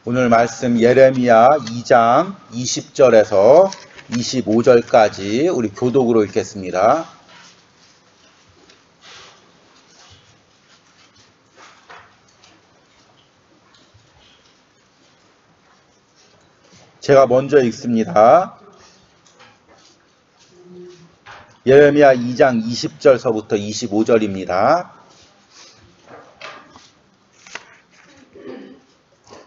오늘 말씀 예레미야 2장 20절에서 25절까지 우리 교독으로 읽겠습니다. 제가 먼저 읽습니다. 예레미야 2장 20절서부터 25절입니다.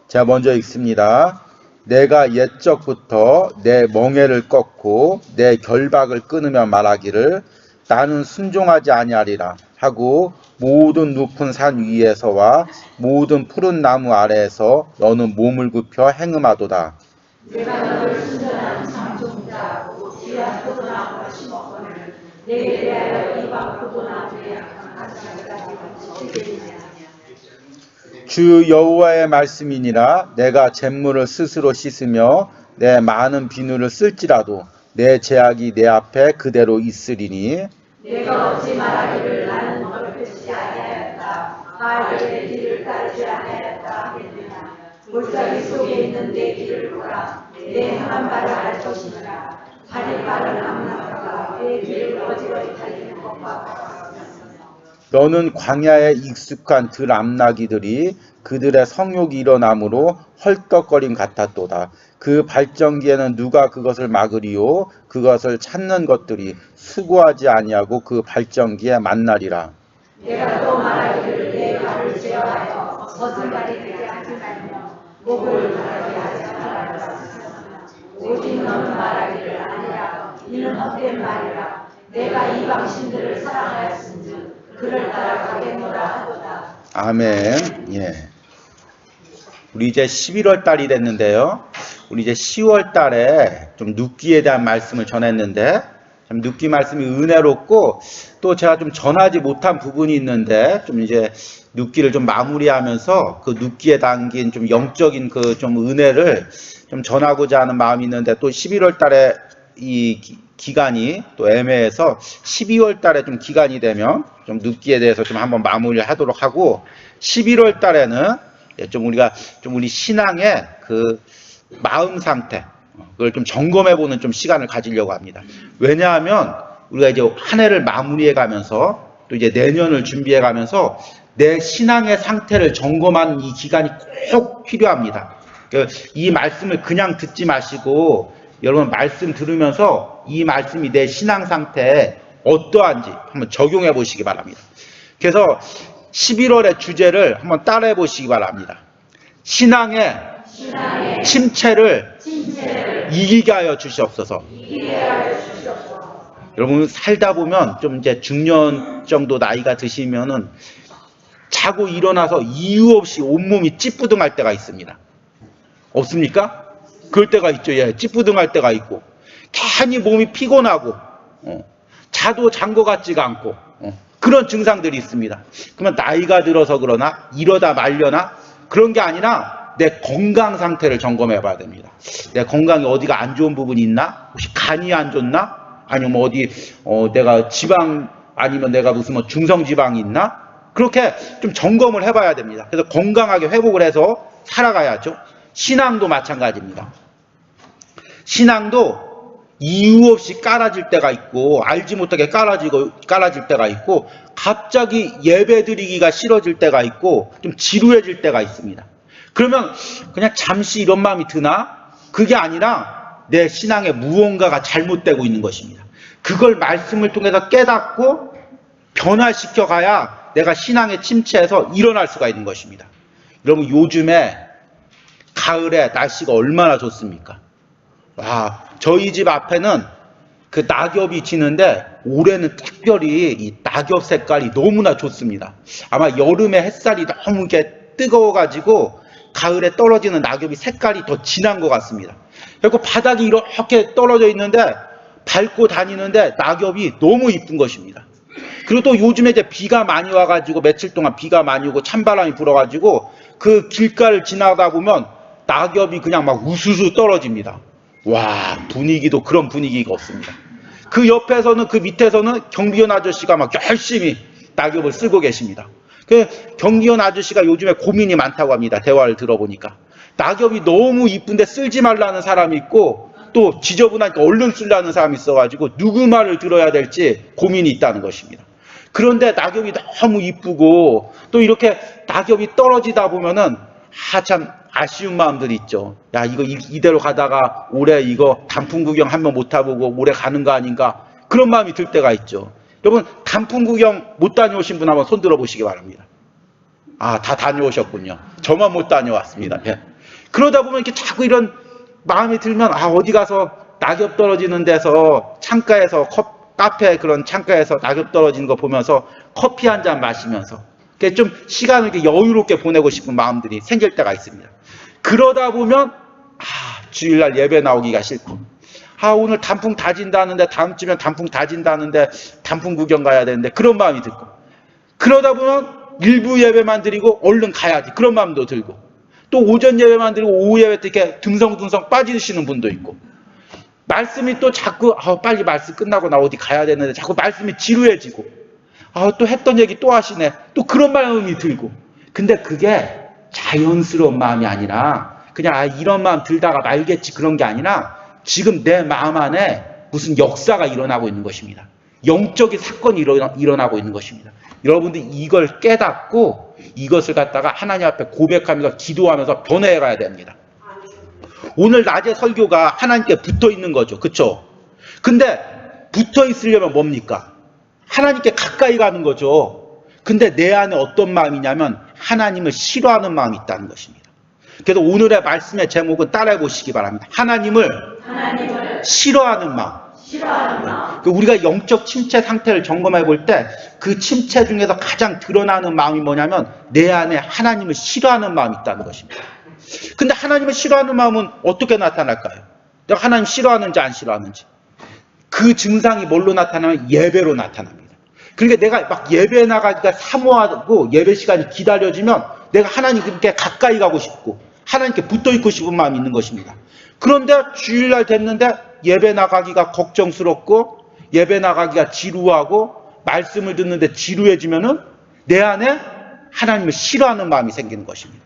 제가 먼저 읽습니다. 내가 옛적부터 내 멍에를 꺾고 내 결박을 끊으며 말하기를 나는 순종하지 아니하리라 하고 모든 높은 산 위에서와 모든 푸른 나무 아래에서 너는 몸을 굽혀 행음하도다. 내가 너를 순전한 장종자하고 귀한 포도나무가 심었거늘 내게 대하여 이방 포도나무에 약한 가시가지 치겠느냐. 주 여호와의 말씀이니라. 내가 잿물을 스스로 씻으며 내 많은 비누를 쓸지라도 내 제약이 내 앞에 그대로 있으리니 내가 어찌 말하기를 나는 너를 뵙지 아니하였다 바알의 내 길을 따르지 아니하였다 하겠느냐. 골짜기 속에 있는 내 길을 보라. 내 행한 바를 알 것이니라. 발이 빠른 암나무가 내 길을 어지러이 달리는 것과 같았으며 너는 광야에 익숙한 들암나기들이 그들의 성욕이 일어나므로 헐떡거림 같았도다. 그 발전기에는 누가 그것을 막으리요. 그것을 찾는 것들이 수고하지 아니하고 그 발전기에 만나리라. 내가 또 말하기를 내 발을 제어하여 거슬가리 되게 하지 말며 목을 가라게 하지 말아라. 오직 너는 말하기를 아니라 이는 헛된 말이라. 내가 이방 신들을 사랑하였은즉 그를 따라 가겠노라 하도다. 아멘. 예. 우리 이제 11월 달이 됐는데요. 우리 이제 10월 달에 좀 눕기에 대한 말씀을 전했는데 참 눕기 말씀이 은혜롭고 또 제가 좀 전하지 못한 부분이 있는데 좀 이제 눕기를 좀 마무리하면서 그 눕기에 담긴 좀 영적인 그 좀 은혜를 좀 전하고자 하는 마음이 있는데 또 11월 달에 이 기간이 또 애매해서 12월 달에 좀 기간이 되면 좀 눕기에 대해서 좀 한번 마무리를 하도록 하고 11월 달에는 좀 우리가 좀 우리 신앙의 그 마음 상태 그걸 좀 점검해 보는 좀 시간을 가지려고 합니다. 왜냐하면 우리가 이제 한 해를 마무리해 가면서 또 이제 내년을 준비해 가면서 내 신앙의 상태를 점검하는 이 기간이 꼭 필요합니다. 이 말씀을 그냥 듣지 마시고 여러분 말씀 들으면서 이 말씀이 내 신앙 상태에 어떠한지 한번 적용해 보시기 바랍니다. 그래서 11월의 주제를 한번 따라해 보시기 바랍니다. 신앙의 침체를 이기게 하여 주시옵소서. 여러분 살다 보면 좀 이제 중년 정도 나이가 드시면은 자고 일어나서 이유 없이 온몸이 찌뿌둥할 때가 있습니다. 없습니까? 그럴 때가 있죠. 예, 찌뿌둥할 때가 있고 괜히 몸이 피곤하고 자도 잔 것 같지가 않고 그런 증상들이 있습니다. 그러면 나이가 들어서 그러나 이러다 말려나 그런 게 아니라 내 건강 상태를 점검해 봐야 됩니다. 내 건강에 어디가 안 좋은 부분이 있나? 혹시 간이 안 좋나? 아니면 어디 내가 지방 아니면 내가 무슨 뭐 중성지방이 있나? 그렇게 좀 점검을 해봐야 됩니다. 그래서 건강하게 회복을 해서 살아가야죠. 신앙도 마찬가지입니다. 신앙도 이유 없이 깔아질 때가 있고 알지 못하게 깔아질 때가 있고 갑자기 예배드리기가 싫어질 때가 있고 좀 지루해질 때가 있습니다. 그러면 그냥 잠시 이런 마음이 드나? 그게 아니라 내 신앙에 무언가가 잘못되고 있는 것입니다. 그걸 말씀을 통해서 깨닫고 변화시켜 가야 내가 신앙의 침체에서 일어날 수가 있는 것입니다. 여러분 요즘에 가을에 날씨가 얼마나 좋습니까? 와, 저희 집 앞에는 그 낙엽이 지는데 올해는 특별히 이 낙엽 색깔이 너무나 좋습니다. 아마 여름에 햇살이 너무 이렇게 뜨거워가지고 가을에 떨어지는 낙엽이 색깔이 더 진한 것 같습니다. 그리고 바닥이 이렇게 떨어져 있는데 밟고 다니는데 낙엽이 너무 이쁜 것입니다. 그리고 또 요즘에 이제 비가 많이 와가지고 며칠 동안 비가 많이 오고 찬바람이 불어가지고 그 길가를 지나다 보면 낙엽이 그냥 막 우수수 떨어집니다. 와, 분위기도 그런 분위기가 없습니다. 그 옆에서는 그 밑에서는 경비원 아저씨가 막 열심히 낙엽을 쓸고 계십니다. 그 경비원 아저씨가 요즘에 고민이 많다고 합니다. 대화를 들어보니까 낙엽이 너무 이쁜데 쓸지 말라는 사람이 있고 또 지저분하니까 얼른 쓰려는 사람이 있어가지고 누구 말을 들어야 될지 고민이 있다는 것입니다. 그런데 낙엽이 너무 이쁘고 또 이렇게 낙엽이 떨어지다 보면은 참 아쉬운 마음들이 있죠. 야, 이거 이대로 가다가 올해 이거 단풍 구경 한번 못 타보고 올해 가는 거 아닌가, 그런 마음이 들 때가 있죠. 여러분, 단풍 구경 못 다녀오신 분 한번 손 들어보시기 바랍니다. 아, 다 다녀오셨군요. 저만 못 다녀왔습니다. 예. 그러다 보면 이렇게 자꾸 이런 마음이 들면, 아, 어디 가서 낙엽 떨어지는 데서 창가에서 카페 그런 창가에서 낙엽 떨어지는 거 보면서 커피 한 잔 마시면서 좀 시간을 이렇게 여유롭게 보내고 싶은 마음들이 생길 때가 있습니다. 그러다 보면 주일날 예배 나오기가 싫고, 오늘 단풍 다진다는데 다음 주면 단풍 다진다는데 단풍 구경 가야 되는데 그런 마음이 들고, 그러다 보면 일부 예배만 드리고 얼른 가야지 그런 마음도 들고, 또 오전 예배만 드리고 오후 예배 때 이렇게 듬성듬성 빠지시는 분도 있고, 말씀이 또 자꾸 빨리 말씀 끝나고 나 어디 가야 되는데 자꾸 말씀이 지루해지고, 또 했던 얘기 또 하시네, 또 그런 마음이 들고. 근데 그게 자연스러운 마음이 아니라 그냥 이런 마음 들다가 말겠지 그런 게 아니라 지금 내 마음 안에 무슨 역사가 일어나고 있는 것입니다. 영적인 사건이 일어나고 있는 것입니다. 여러분들 이걸 깨닫고 이것을 갖다가 하나님 앞에 고백하면서 기도하면서 변화해 가야 됩니다. 오늘 낮에 설교가 하나님께 붙어 있는 거죠. 그렇죠? 근데 붙어 있으려면 뭡니까? 하나님께 가까이 가는 거죠. 근데 내 안에 어떤 마음이냐면 하나님을 싫어하는 마음이 있다는 것입니다. 그래서 오늘의 말씀의 제목은 따라해 보시기 바랍니다. 하나님을 싫어하는 마음. 우리가 영적 침체 상태를 점검해 볼 때 그 침체 중에서 가장 드러나는 마음이 뭐냐면 내 안에 하나님을 싫어하는 마음이 있다는 것입니다. 근데 하나님을 싫어하는 마음은 어떻게 나타날까요? 내가 하나님 싫어하는지 안 싫어하는지. 그 증상이 뭘로 나타나면 예배로 나타납니다. 그러니까 내가 막 예배 나가기가 사모하고 예배 시간이 기다려지면 내가 하나님께 가까이 가고 싶고 하나님께 붙어 있고 싶은 마음이 있는 것입니다. 그런데 주일날 됐는데 예배 나가기가 걱정스럽고 예배 나가기가 지루하고 말씀을 듣는데 지루해지면은 내 안에 하나님을 싫어하는 마음이 생기는 것입니다.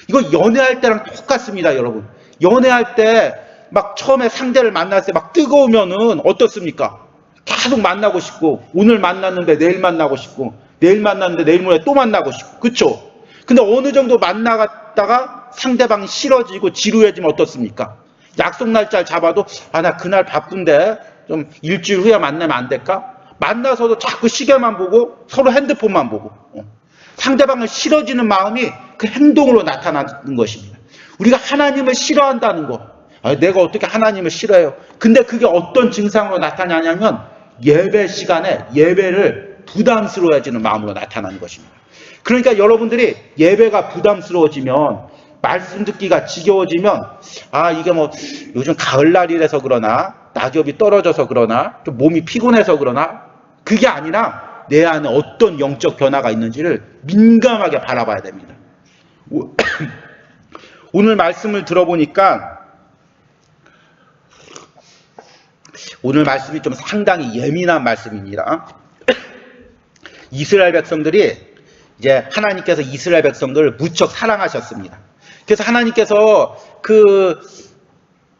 이거 연애할 때랑 똑같습니다, 여러분. 연애할 때 막 처음에 상대를 만났을 때 막 뜨거우면은 어떻습니까? 계속 만나고 싶고, 오늘 만났는데 내일 만나고 싶고, 내일 만났는데 내일 모레 또 만나고 싶고, 그쵸? 근데 어느 정도 만나갔다가 상대방이 싫어지고 지루해지면 어떻습니까? 약속 날짜를 잡아도 나 그날 바쁜데 좀 일주일 후에 만나면 안 될까? 만나서도 자꾸 시계만 보고 서로 핸드폰만 보고, 상대방을 싫어지는 마음이 그 행동으로 나타나는 것입니다. 우리가 하나님을 싫어한다는 거, 내가 어떻게 하나님을 싫어해요? 근데 그게 어떤 증상으로 나타나냐면 예배 시간에 예배를 부담스러워지는 마음으로 나타나는 것입니다. 그러니까 여러분들이 예배가 부담스러워지면, 말씀 듣기가 지겨워지면, 이게 뭐 요즘 가을날이라서 그러나, 낙엽이 떨어져서 그러나, 좀 몸이 피곤해서 그러나, 그게 아니라 내 안에 어떤 영적 변화가 있는지를 민감하게 바라봐야 됩니다. 오늘 말씀을 들어보니까 오늘 말씀이 좀 상당히 예민한 말씀입니다. 이스라엘 백성들이 이제 하나님께서 이스라엘 백성들을 무척 사랑하셨습니다. 그래서 하나님께서 그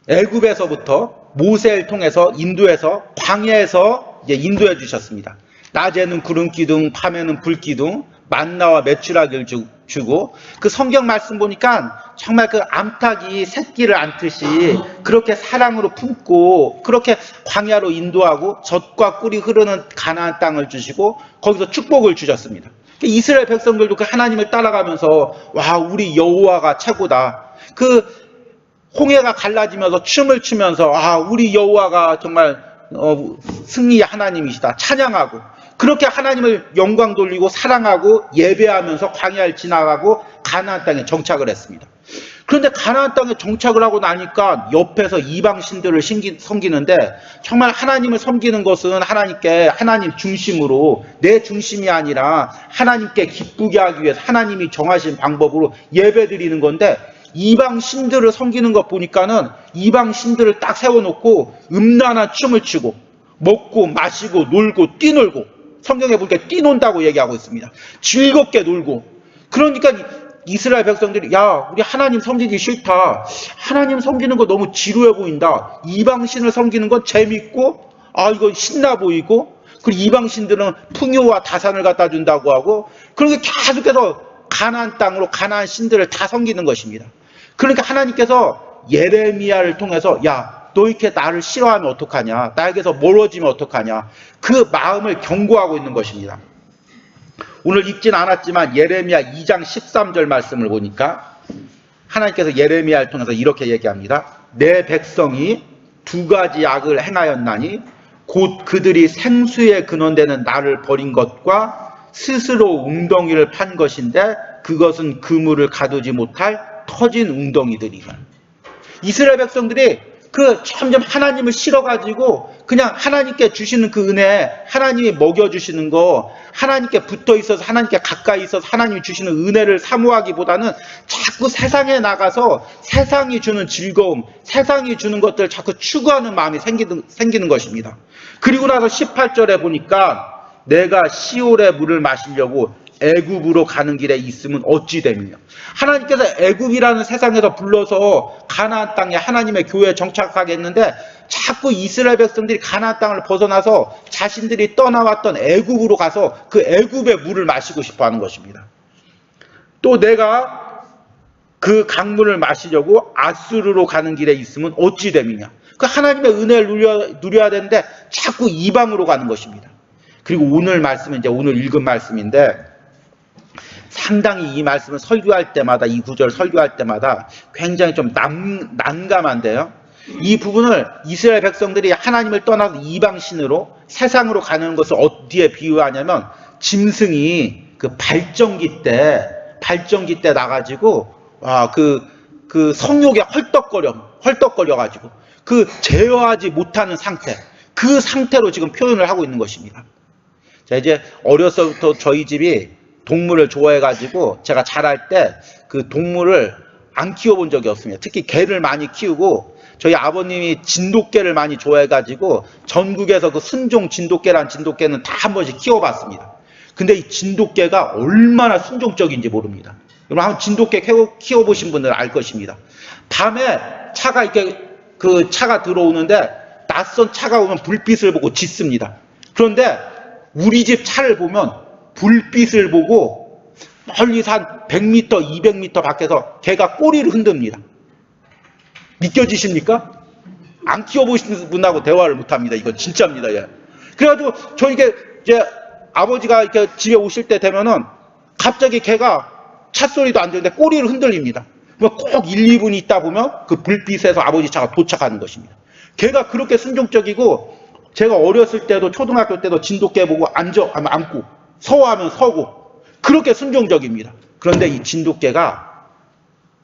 애굽에서부터 모세를 통해서 인도해서 광야에서 이제 인도해 주셨습니다. 낮에는 구름 기둥, 밤에는 불 기둥, 만나와 메추라기를 주고, 그 성경 말씀 보니까 정말 그 암탉이 새끼를 안듯이 그렇게 사랑으로 품고 그렇게 광야로 인도하고 젖과 꿀이 흐르는 가나안 땅을 주시고 거기서 축복을 주셨습니다. 이스라엘 백성들도 그 하나님을 따라가면서 우리 여호와가 최고다. 그 홍해가 갈라지면서 춤을 추면서 우리 여호와가 정말 승리의 하나님이시다 찬양하고, 그렇게 하나님을 영광 돌리고 사랑하고 예배하면서 광야를 지나가고 가나안 땅에 정착을 했습니다. 그런데 가나안 땅에 정착을 하고 나니까 옆에서 이방 신들을 섬기는데, 정말 하나님을 섬기는 것은 하나님 중심으로, 내 중심이 아니라 하나님께 기쁘게 하기 위해서 하나님이 정하신 방법으로 예배드리는 건데, 이방 신들을 섬기는 것 보니까는 이방 신들을 딱 세워놓고 음란한 춤을 추고 먹고 마시고 놀고 뛰놀고, 성경에 보니까 뛰논다고 얘기하고 있습니다. 즐겁게 놀고. 그러니까 이스라엘 백성들이 야 우리 하나님 섬기기 싫다. 하나님 섬기는 거 너무 지루해 보인다. 이방신을 섬기는 건 재밌고 이건 신나 보이고 그리고 이방신들은 풍요와 다산을 갖다 준다고 하고 그렇게 계속해서 가나안 땅으로 가나안 신들을 다 섬기는 것입니다. 그러니까 하나님께서 예레미야를 통해서 야 너 이렇게 나를 싫어하면 어떡하냐. 나에게서 멀어지면 어떡하냐. 그 마음을 경고하고 있는 것입니다. 오늘 읽진 않았지만 예레미야 2장 13절 말씀을 보니까 하나님께서 예레미야를 통해서 이렇게 얘기합니다. 내 백성이 두 가지 악을 행하였나니 곧 그들이 생수에 근원되는 나를 버린 것과 스스로 웅덩이를 판 것인데 그것은 그물을 가두지 못할 터진 웅덩이들이라. 이스라엘 백성들이 점점 하나님을 싫어가지고 그냥 하나님께 주시는 그 은혜, 하나님이 먹여주시는 거, 하나님께 붙어 있어서 하나님께 가까이 있어서 하나님이 주시는 은혜를 사모하기보다는 자꾸 세상에 나가서 세상이 주는 즐거움, 세상이 주는 것들을 자꾸 추구하는 마음이 생기는 것입니다. 그리고 나서 18절에 보니까 내가 시올의 물을 마시려고 애굽으로 가는 길에 있으면 어찌 됨이냐. 하나님께서 애굽이라는 세상에서 불러서 가나안 땅에 하나님의 교회에 정착하게 했는데 자꾸 이스라엘 백성들이 가나안 땅을 벗어나서 자신들이 떠나왔던 애굽으로 가서 그 애굽의 물을 마시고 싶어 하는 것입니다. 또 내가 그 강물을 마시려고 아수르로 가는 길에 있으면 어찌 됨이냐. 그 하나님의 은혜를 누려야 되는데 자꾸 이방으로 가는 것입니다. 그리고 오늘 말씀은 이제 오늘 읽은 말씀인데 상당히 이 말씀을 설교할 때마다 이 구절을 설교할 때마다 굉장히 좀 난감한데요. 이 부분을 이스라엘 백성들이 하나님을 떠나서 이방신으로 세상으로 가는 것을 어디에 비유하냐면 짐승이 그 발정기 때 나가지고 그 성욕에 헐떡거려가지고 그 제어하지 못하는 상태, 그 상태로 지금 표현을 하고 있는 것입니다. 자, 이제 어려서부터 저희 집이 동물을 좋아해가지고 제가 자랄 때 그 동물을 안 키워본 적이 없습니다. 특히 개를 많이 키우고 저희 아버님이 진돗개를 많이 좋아해가지고 전국에서 그 순종 진돗개란 진돗개는 다 한 번씩 키워봤습니다. 근데 이 진돗개가 얼마나 순종적인지 모릅니다. 여러분 한번 진돗개 키워보신 분들은 알 것입니다. 밤에 차가 이렇게 그 차가 들어오는데 낯선 차가 오면 불빛을 보고 짖습니다. 그런데 우리 집 차를 보면 불빛을 보고 멀리서 한 100m, 200m 밖에서 개가 꼬리를 흔듭니다. 믿겨지십니까? 안 키워보신 분하고 대화를 못합니다. 이거 진짜입니다. 예. 그래가지고 저 이제 아버지가 이렇게 집에 오실 때 되면은 갑자기 개가 찻소리도 안 들리는데 꼬리를 흔들립니다. 그럼 꼭 1, 2분 있다 보면 그 불빛에서 아버지 차가 도착하는 것입니다. 개가 그렇게 순종적이고 제가 어렸을 때도 초등학교 때도 진돗개 보고 앉고 서하면 서고 그렇게 순종적입니다. 그런데 이 진돗개가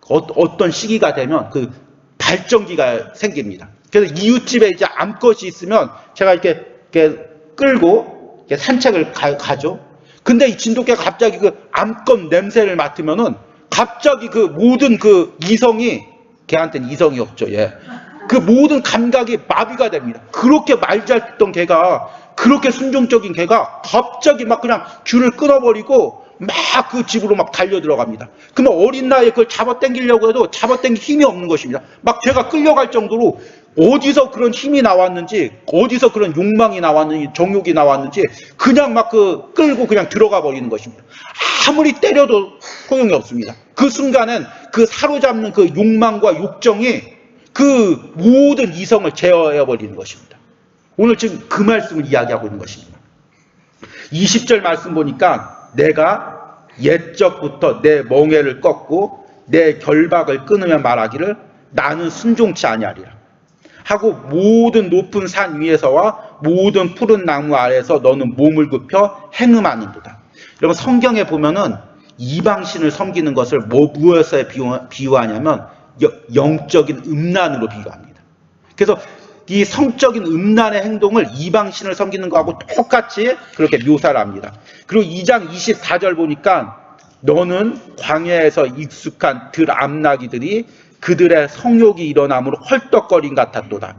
어떤 시기가 되면 그 발정기가 생깁니다. 그래서 이웃집에 이제 암컷이 있으면 제가 이렇게 끌고 이렇게 산책을 가죠. 근데 이 진돗개가 갑자기 그 암컷 냄새를 맡으면은 갑자기 그 모든 그 이성이, 걔한테는 이성이 없죠. 예. 그 모든 감각이 마비가 됩니다. 그렇게 말 잘 듣던 개가, 그렇게 순종적인 개가 갑자기 막 그냥 줄을 끊어버리고 막 그 집으로 막 달려 들어갑니다. 그러면 어린 나이에 그걸 잡아당기려고 해도 잡아당길 힘이 없는 것입니다. 막 개가 끌려갈 정도로 어디서 그런 힘이 나왔는지, 어디서 그런 욕망이 나왔는지, 정욕이 나왔는지 그냥 막 끌고 그냥 들어가 버리는 것입니다. 아무리 때려도 소용이 없습니다. 그 순간엔 그 사로잡는 그 욕망과 욕정이 그 모든 이성을 제어해 버리는 것입니다. 오늘 지금 그 말씀을 이야기하고 있는 것입니다. 20절 말씀 보니까 내가 옛적부터 내 멍에를 꺾고 내 결박을 끊으며 말하기를 나는 순종치 아니하리라 하고 모든 높은 산 위에서와 모든 푸른 나무 아래에서 너는 몸을 굽혀 행음하는도다. 여러분 성경에 보면은 이방신을 섬기는 것을 무엇에 비유하냐면 영적인 음란으로 비유합니다. 그래서 이 성적인 음란의 행동을 이방신을 섬기는 것하고 똑같이 그렇게 묘사를 합니다. 그리고 2장 24절 보니까 너는 광야에서 익숙한 들암나기들이 그들의 성욕이 일어남으로 헐떡거림 같았도다.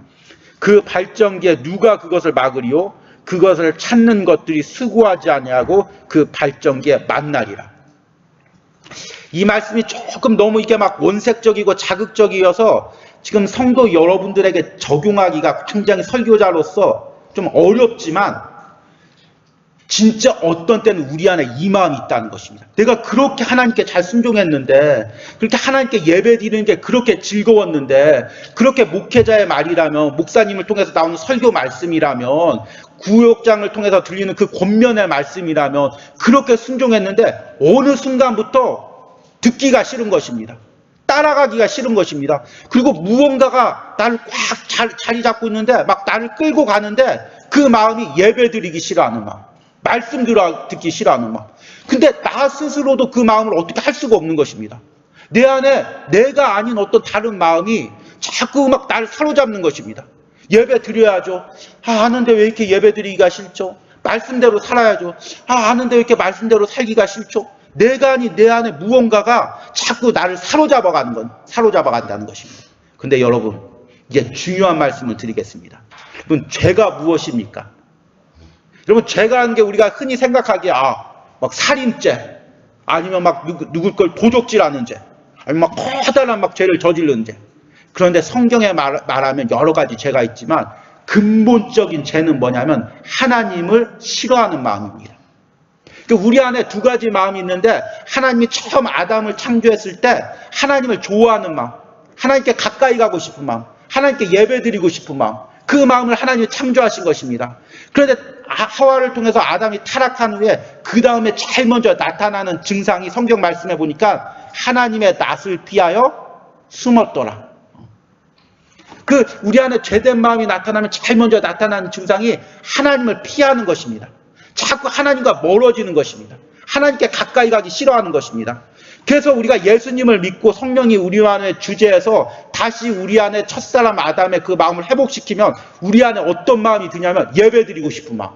그 발정기에 누가 그것을 막으리요? 그것을 찾는 것들이 수고하지 아니하고 그 발정기에 만나리라. 이 말씀이 조금 너무 이게 막 원색적이고 자극적이어서 지금 성도 여러분들에게 적용하기가 굉장히 설교자로서 좀 어렵지만 진짜 어떤 때는 우리 안에 이 마음이 있다는 것입니다. 내가 그렇게 하나님께 잘 순종했는데, 그렇게 하나님께 예배 드리는 게 그렇게 즐거웠는데, 그렇게 목회자의 말이라면, 목사님을 통해서 나오는 설교 말씀이라면, 구역장을 통해서 들리는 그 권면의 말씀이라면 그렇게 순종했는데 어느 순간부터 듣기가 싫은 것입니다. 따라가기가 싫은 것입니다. 그리고 무언가가 나를 꽉 자리 잡고 있는데 막 나를 끌고 가는데 그 마음이 예배 드리기 싫어하는 마음, 말씀 듣기 싫어하는 마음. 근데 나 스스로도 그 마음을 어떻게 할 수가 없는 것입니다. 내 안에 내가 아닌 어떤 다른 마음이 자꾸 막 나를 사로잡는 것입니다. 예배 드려야죠. 아는데 왜 이렇게 예배 드리기가 싫죠? 말씀대로 살아야죠. 아는데 왜 이렇게 말씀대로 살기가 싫죠? 내가 아닌 내 안에 무언가가 자꾸 나를 사로잡아간다는 것입니다. 근데 여러분, 이제 중요한 말씀을 드리겠습니다. 여러분, 죄가 무엇입니까? 여러분, 죄가 하는 게 우리가 흔히 생각하기에 막 살인죄, 아니면 막 누굴 걸 도적질하는 죄, 아니면 막 커다란 막 죄를 저지르는 죄. 그런데 성경에 말하면 여러 가지 죄가 있지만 근본적인 죄는 뭐냐면 하나님을 싫어하는 마음입니다. 그러니까 우리 안에 두 가지 마음이 있는데 하나님이 처음 아담을 창조했을 때 하나님을 좋아하는 마음, 하나님께 가까이 가고 싶은 마음, 하나님께 예배드리고 싶은 마음, 그 마음을 하나님이 창조하신 것입니다. 그런데 하와를 통해서 아담이 타락한 후에 그 다음에 제일 먼저 나타나는 증상이 성경 말씀에 보니까 하나님의 낯을 피하여 숨었더라. 우리 안에 죄된 마음이 나타나면 제일 먼저 나타나는 증상이 하나님을 피하는 것입니다. 자꾸 하나님과 멀어지는 것입니다. 하나님께 가까이 가기 싫어하는 것입니다. 그래서 우리가 예수님을 믿고 성령이 우리 안에 주재해서 다시 우리 안에 첫사람 아담의 그 마음을 회복시키면 우리 안에 어떤 마음이 드냐면 예배드리고 싶은 마음,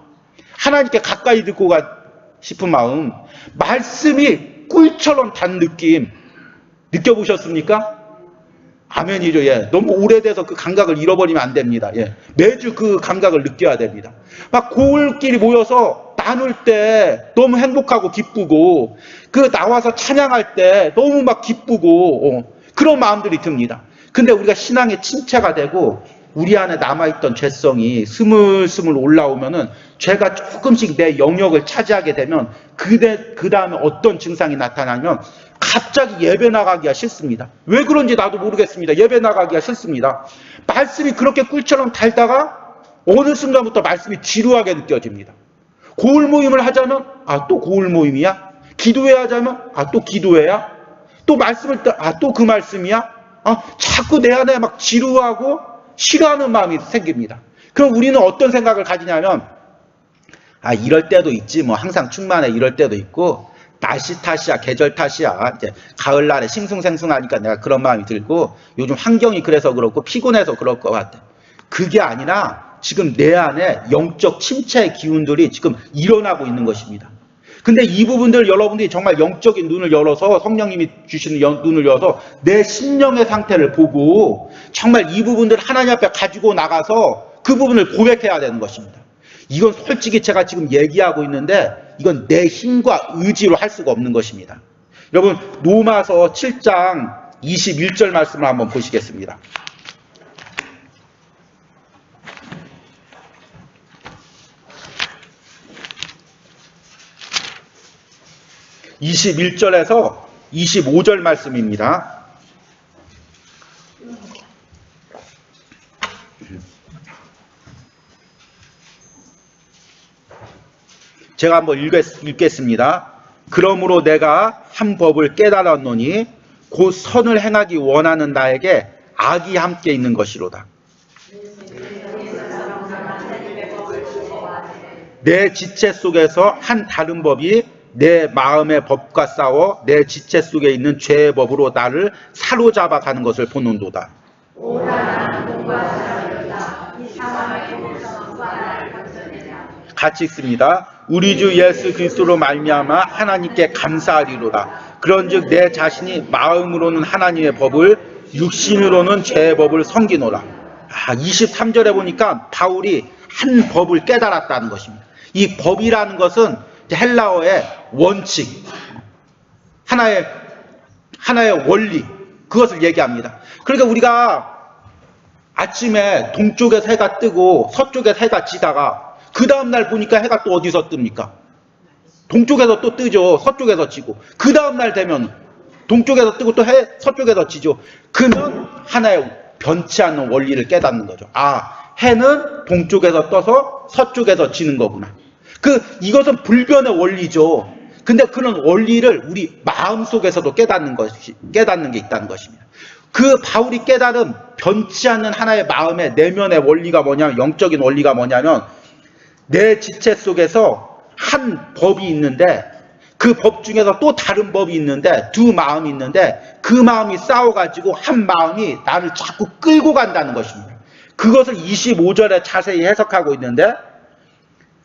하나님께 가까이 듣고 가 싶은 마음, 말씀이 꿀처럼 단 느낌 느껴보셨습니까? 아멘이죠. 예. 너무 오래돼서 그 감각을 잃어버리면 안 됩니다. 예. 매주 그 감각을 느껴야 됩니다. 막 고을끼리 모여서 나눌 때 너무 행복하고 기쁘고, 나와서 찬양할 때 너무 막 기쁘고, 그런 마음들이 듭니다. 근데 우리가 신앙의 침체가 되고, 우리 안에 남아있던 죄성이 스물스물 올라오면은, 죄가 조금씩 내 영역을 차지하게 되면, 그 다음에 어떤 증상이 나타나면, 갑자기 예배 나가기가 싫습니다. 왜 그런지 나도 모르겠습니다. 예배 나가기가 싫습니다. 말씀이 그렇게 꿀처럼 달다가 어느 순간부터 말씀이 지루하게 느껴집니다. 고울 모임을 하자면 또 고울 모임이야? 기도회 하자면 또 기도회야? 또 말씀을 또 그 말씀이야? 자꾸 내 안에 막 지루하고 싫어하는 마음이 생깁니다. 그럼 우리는 어떤 생각을 가지냐면 이럴 때도 있지, 뭐 항상 충만해, 이럴 때도 있고, 날씨 탓이야, 계절 탓이야. 이제 가을날에 싱숭생숭하니까 내가 그런 마음이 들고, 요즘 환경이 그래서 그렇고 피곤해서 그럴 것 같아. 그게 아니라 지금 내 안에 영적 침체의 기운들이 지금 일어나고 있는 것입니다. 근데 이 부분들 여러분들이 정말 영적인 눈을 열어서, 성령님이 주시는 눈을 열어서 내 심령의 상태를 보고 정말 이 부분들 하나님 앞에 가지고 나가서 그 부분을 고백해야 되는 것입니다. 이건 솔직히 제가 지금 얘기하고 있는데 이건 내 힘과 의지로 할 수가 없는 것입니다. 여러분, 로마서 7장 21절 말씀을 한번 보시겠습니다. (21절에서) 25절 말씀입니다. 제가 한번 읽겠습니다. 그러므로 내가 한 법을 깨달았노니 곧 선을 행하기 원하는 나에게 악이 함께 있는 것이로다. 내 지체 속에서 한 다른 법이 내 마음의 법과 싸워 내 지체 속에 있는 죄의 법으로 나를 사로잡아 가는 것을 보는도다. 같이 읽습니다. 우리 주 예수 그리스도로 말미암아 하나님께 감사하리로다. 그런즉 내 자신이 마음으로는 하나님의 법을, 육신으로는 죄의 법을 섬기노라. 23절에 보니까 바울이 한 법을 깨달았다는 것입니다. 이 법이라는 것은 헬라어의 원칙, 하나의 하나의 원리, 그것을 얘기합니다. 그러니까 우리가 아침에 동쪽에서 해가 뜨고 서쪽에서 해가 지다가 그 다음날 보니까 해가 또 어디서 뜹니까? 동쪽에서 또 뜨죠. 서쪽에서 지고. 그 다음날 되면 동쪽에서 뜨고 또 서쪽에서 지죠. 그러면 하나의 변치 않는 원리를 깨닫는 거죠. 아, 해는 동쪽에서 떠서 서쪽에서 지는 거구나. 이것은 불변의 원리죠. 근데 그런 원리를 우리 마음속에서도 깨닫는 게 있다는 것입니다. 바울이 깨달은 변치 않는 하나의 마음의 내면의 원리가 뭐냐면, 영적인 원리가 뭐냐면, 내 지체 속에서 한 법이 있는데, 그 법 중에서 또 다른 법이 있는데, 두 마음이 있는데, 그 마음이 싸워가지고 한 마음이 나를 자꾸 끌고 간다는 것입니다. 그것을 25절에 자세히 해석하고 있는데,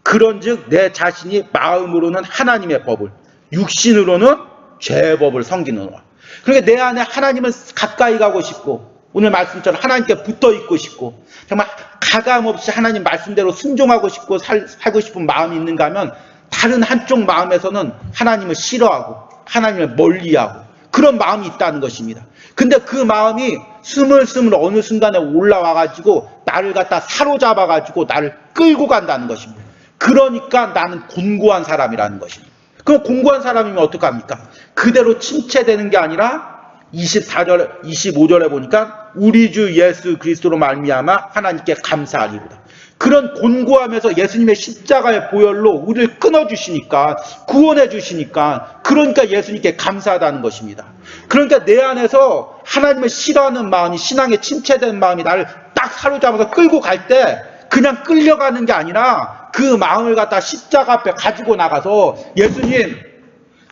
그런즉 내 자신이 마음으로는 하나님의 법을, 육신으로는 죄의 법을 섬기느라. 그러니까 내 안에 하나님은 가까이 가고 싶고, 오늘 말씀처럼 하나님께 붙어 있고 싶고, 정말 가감없이 하나님 말씀대로 순종하고 싶고 살고 싶은 마음이 있는가 하면, 다른 한쪽 마음에서는 하나님을 싫어하고 하나님을 멀리하고 그런 마음이 있다는 것입니다. 근데 그 마음이 스물스물 어느 순간에 올라와가지고 나를 갖다 사로잡아가지고 나를 끌고 간다는 것입니다. 그러니까 나는 곤고한 사람이라는 것입니다. 그럼 곤고한 사람이면 어떡합니까? 그대로 침체되는 게 아니라 24절, 25절에 보니까 우리 주 예수 그리스도로 말미암아 하나님께 감사하리로다. 그런 곤고함에서 예수님의 십자가의 보혈로 우리를 끊어주시니까, 구원해 주시니까, 그러니까 예수님께 감사하다는 것입니다. 그러니까 내 안에서 하나님을 싫어하는 마음이, 신앙에 침체된 마음이 나를 딱 사로잡아서 끌고 갈 때 그냥 끌려가는 게 아니라 그 마음을 갖다 십자가 앞에 가지고 나가서, 예수님,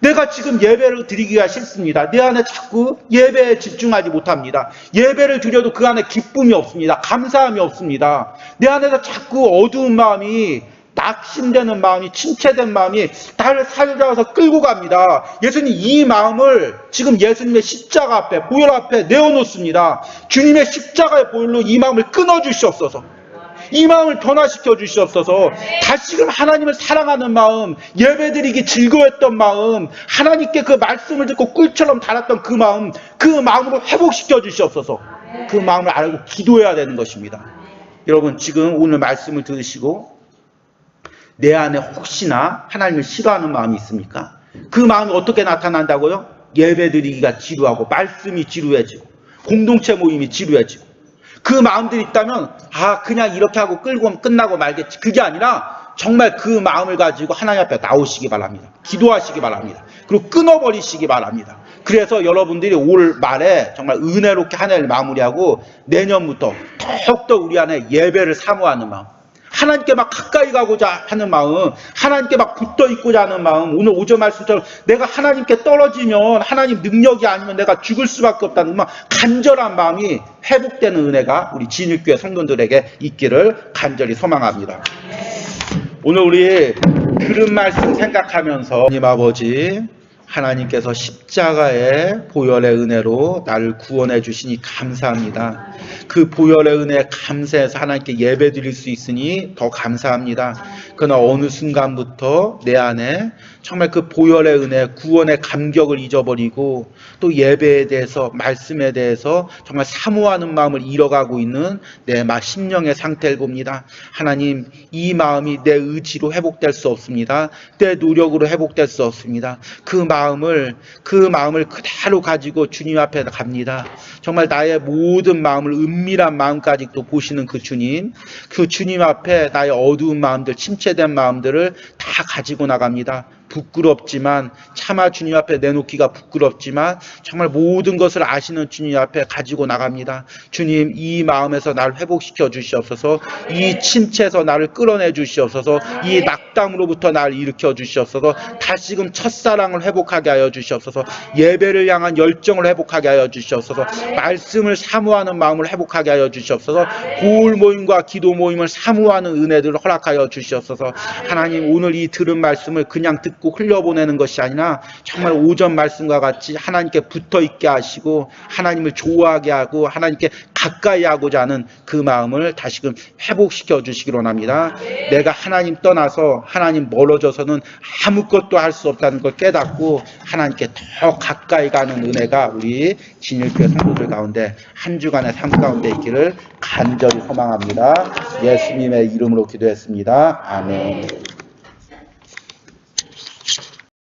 내가 지금 예배를 드리기가 싫습니다. 내 안에 자꾸 예배에 집중하지 못합니다. 예배를 드려도 그 안에 기쁨이 없습니다. 감사함이 없습니다. 내 안에서 자꾸 어두운 마음이, 낙심되는 마음이, 침체된 마음이 나를 사로잡아서 끌고 갑니다. 예수님, 이 마음을 지금 예수님의 십자가 앞에, 보혈 앞에 내어놓습니다. 주님의 십자가의 보혈로 이 마음을 끊어주시옵소서. 이 마음을 변화시켜 주시옵소서. 다시금 하나님을 사랑하는 마음, 예배드리기 즐거웠던 마음, 하나님께 그 말씀을 듣고 꿀처럼 달았던 그 마음으로 회복시켜 주시옵소서. 그 마음을 알고 기도해야 되는 것입니다. 여러분, 지금 오늘 말씀을 들으시고 내 안에 혹시나 하나님을 싫어하는 마음이 있습니까? 그 마음이 어떻게 나타난다고요? 예배드리기가 지루하고, 말씀이 지루해지고, 공동체 모임이 지루해지고, 그 마음들이 있다면, 그냥 이렇게 하고 끌고 끝나고 말겠지. 그게 아니라 정말 그 마음을 가지고 하나님 앞에 나오시기 바랍니다. 기도하시기 바랍니다. 그리고 끊어버리시기 바랍니다. 그래서 여러분들이 올 말에 정말 은혜롭게 한 해를 마무리하고 내년부터 더욱더 우리 안에 예배를 사모하는 마음, 하나님께 막 가까이 가고자 하는 마음, 하나님께 막 붙어 있고자 하는 마음, 오늘 5절 말씀처럼 내가 하나님께 떨어지면 하나님 능력이 아니면 내가 죽을 수밖에 없다는 간절한 마음이 회복되는 은혜가 우리 진일교회 성도들에게 있기를 간절히 소망합니다. 오늘 우리 들은 말씀 생각하면서, 하나님 아버지, 하나님께서 십자가의 보혈의 은혜로 나를 구원해 주시니 감사합니다. 그 보혈의 은혜에 감사해서 하나님께 예배 드릴 수 있으니 더 감사합니다. 그러나 어느 순간부터 내 안에 정말 그 보혈의 은혜, 구원의 감격을 잊어버리고 또 예배에 대해서, 말씀에 대해서 정말 사모하는 마음을 잃어가고 있는 내 심령의 상태를 봅니다. 하나님, 이 마음이 내 의지로 회복될 수 없습니다. 내 노력으로 회복될 수 없습니다. 그 마음을 그대로 가지고 주님 앞에 갑니다. 정말 나의 모든 마음을, 은밀한 마음까지도 보시는 그 주님 앞에 나의 어두운 마음들, 침체된 마음들을 다 가지고 나갑니다. 부끄럽지만, 차마 주님 앞에 내놓기가 부끄럽지만 정말 모든 것을 아시는 주님 앞에 가지고 나갑니다. 주님, 이 마음에서 나를 회복시켜 주시옵소서. 이 침체에서 나를 끌어내 주시옵소서. 이 낙담으로부터 나를 일으켜 주시옵소서. 다시금 첫사랑을 회복하게 하여 주시옵소서. 예배를 향한 열정을 회복하게 하여 주시옵소서. 말씀을 사모하는 마음을 회복하게 하여 주시옵소서. 고울 모임과 기도 모임을 사모하는 은혜들을 허락하여 주시옵소서. 하나님, 오늘 이 들은 말씀을 그냥 듣게 듣고 흘려보내는 것이 아니라 정말 오전 말씀과 같이 하나님께 붙어있게 하시고 하나님을 좋아하게 하고 하나님께 가까이 하고자 하는 그 마음을 다시금 회복시켜 주시기로 합니다. 내가 하나님 떠나서 하나님 멀어져서는 아무것도 할 수 없다는 걸 깨닫고 하나님께 더 가까이 가는 은혜가 우리 진일교회 성도들 가운데 한 주간의 삶 가운데 있기를 간절히 소망합니다. 예수님의 이름으로 기도했습니다. 아멘.